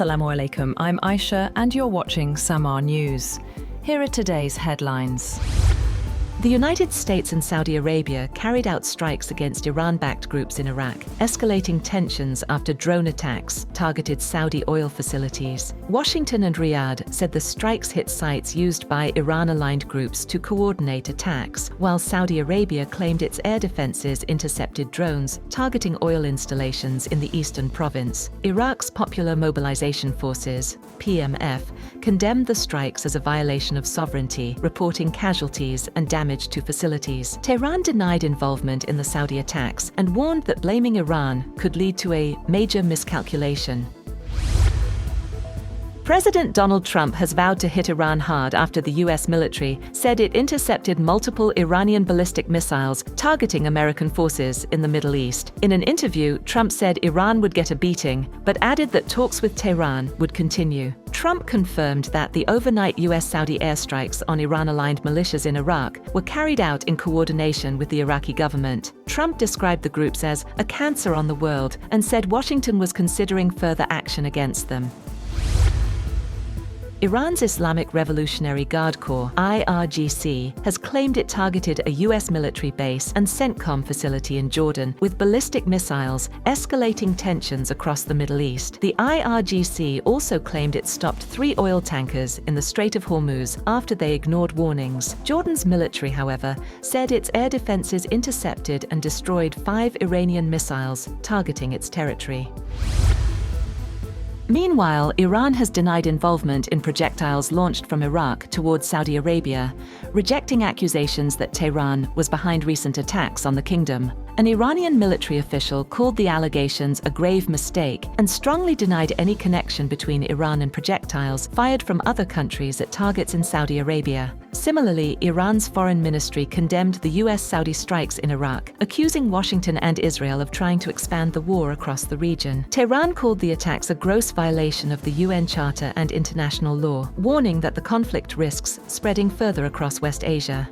Assalamu alaikum, I'm Aisha and you're watching Samaa News. Here are today's headlines. The United States and Saudi Arabia carried out strikes against Iran-backed groups in Iraq, escalating tensions after drone attacks targeted Saudi oil facilities. Washington and Riyadh said the strikes hit sites used by Iran-aligned groups to coordinate attacks, while Saudi Arabia claimed its air defenses intercepted drones targeting oil installations in the eastern province. Iraq's Popular Mobilization Forces, PMF, condemned the strikes as a violation of sovereignty, reporting casualties and damage to facilities. Tehran denied involvement in the Saudi attacks and warned that blaming Iran could lead to a major miscalculation. President Donald Trump has vowed to hit Iran hard after the U.S. military said it intercepted multiple Iranian ballistic missiles targeting American forces in the Middle East. In an interview, Trump said Iran would get a beating, but added that talks with Tehran would continue. Trump confirmed that the overnight U.S.-Saudi airstrikes on Iran-aligned militias in Iraq were carried out in coordination with the Iraqi government. Trump described the groups as a cancer on the world and said Washington was considering further action against them. Iran's Islamic Revolutionary Guard Corps, IRGC, has claimed it targeted a U.S. military base and CENTCOM facility in Jordan with ballistic missiles, escalating tensions across the Middle East. The IRGC also claimed it stopped 3 oil tankers in the Strait of Hormuz after they ignored warnings. Jordan's military, however, said its air defenses intercepted and destroyed 5 Iranian missiles targeting its territory. Meanwhile, Iran has denied involvement in projectiles launched from Iraq towards Saudi Arabia, rejecting accusations that Tehran was behind recent attacks on the kingdom. An Iranian military official called the allegations a grave mistake and strongly denied any connection between Iran and projectiles fired from other countries at targets in Saudi Arabia. Similarly, Iran's foreign ministry condemned the US-Saudi strikes in Iraq, accusing Washington and Israel of trying to expand the war across the region. Tehran called the attacks a gross violation of the UN Charter and international law, warning that the conflict risks spreading further across West Asia.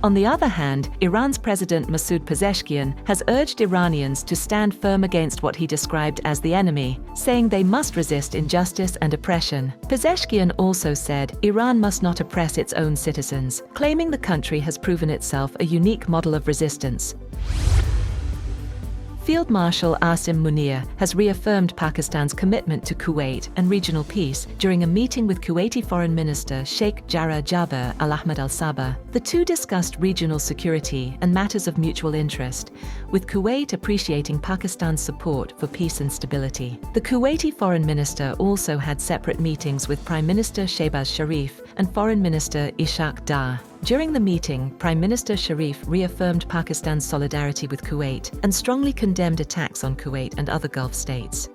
On the other hand, Iran's President Masoud Pezeshkian has urged Iranians to stand firm against what he described as the enemy, saying they must resist injustice and oppression. Pezeshkian also said Iran must not oppress its own citizens, claiming the country has proven itself a unique model of resistance. Field Marshal Asim Munir has reaffirmed Pakistan's commitment to Kuwait and regional peace during a meeting with Kuwaiti Foreign Minister Sheikh Jarrah Jaber Al Ahmed Al Sabah. The two discussed regional security and matters of mutual interest, with Kuwait appreciating Pakistan's support for peace and stability. The Kuwaiti Foreign Minister also had separate meetings with Prime Minister Shehbaz Sharif and Foreign Minister Ishaq Dar. During the meeting, Prime Minister Sharif reaffirmed Pakistan's solidarity with Kuwait and strongly condemned attacks on Kuwait and other Gulf states.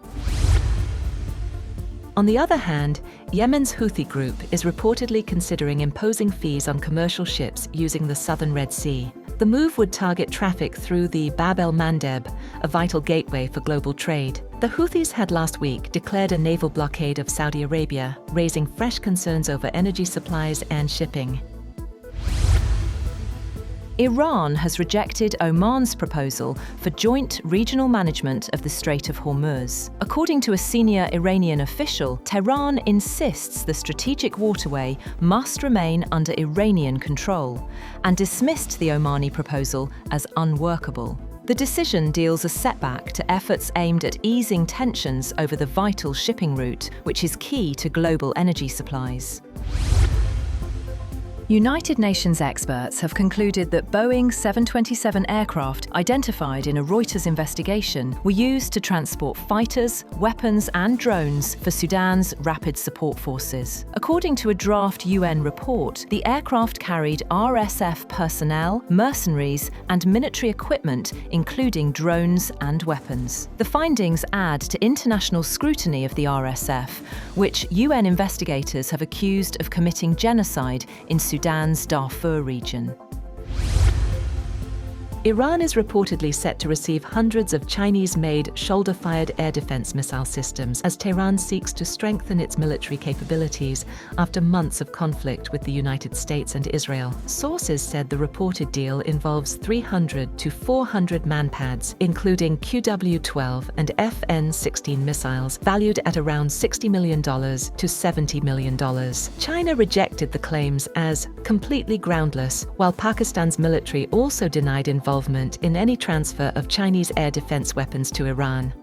On the other hand, Yemen's Houthi group is reportedly considering imposing fees on commercial ships using the southern Red Sea. The move would target traffic through the Bab el-Mandeb, a vital gateway for global trade. The Houthis had last week declared a naval blockade of Saudi Arabia, raising fresh concerns over energy supplies and shipping. Iran has rejected Oman's proposal for joint regional management of the Strait of Hormuz. According to a senior Iranian official, Tehran insists the strategic waterway must remain under Iranian control and dismissed the Omani proposal as unworkable. The decision deals a setback to efforts aimed at easing tensions over the vital shipping route, which is key to global energy supplies. United Nations experts have concluded that Boeing 727 aircraft identified in a Reuters investigation were used to transport fighters, weapons and drones for Sudan's Rapid Support Forces. According to a draft UN report, the aircraft carried RSF personnel, mercenaries and military equipment, including drones and weapons. The findings add to international scrutiny of the RSF, which UN investigators have accused of committing genocide in Sudan's Darfur region. Iran is reportedly set to receive hundreds of Chinese-made shoulder-fired air defense missile systems as Tehran seeks to strengthen its military capabilities after months of conflict with the United States and Israel. Sources said the reported deal involves 300 to 400 manpads, including QW-12 and FN-16 missiles, valued at around $60 million to $70 million. China rejected the claims as completely groundless, while Pakistan's military also denied involvement in any transfer of Chinese air defense weapons to Iran.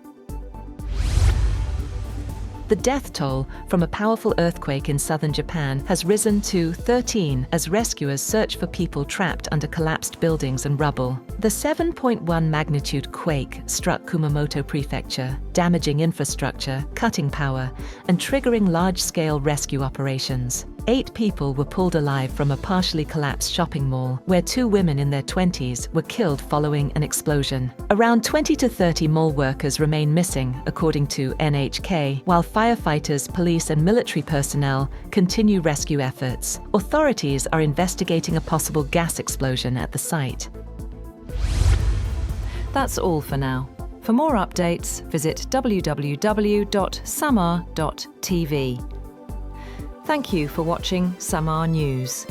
The death toll from a powerful earthquake in southern Japan has risen to 13 as rescuers search for people trapped under collapsed buildings and rubble. The 7.1 magnitude quake struck Kumamoto Prefecture, damaging infrastructure, cutting power, and triggering large-scale rescue operations. 8 people were pulled alive from a partially collapsed shopping mall, where 2 women in their 20s were killed following an explosion. Around 20 to 30 mall workers remain missing, according to NHK, while firefighters, police, and military personnel continue rescue efforts. Authorities are investigating a possible gas explosion at the site. That's all for now. For more updates, visit www.samaa.tv. Thank you for watching Samaa News.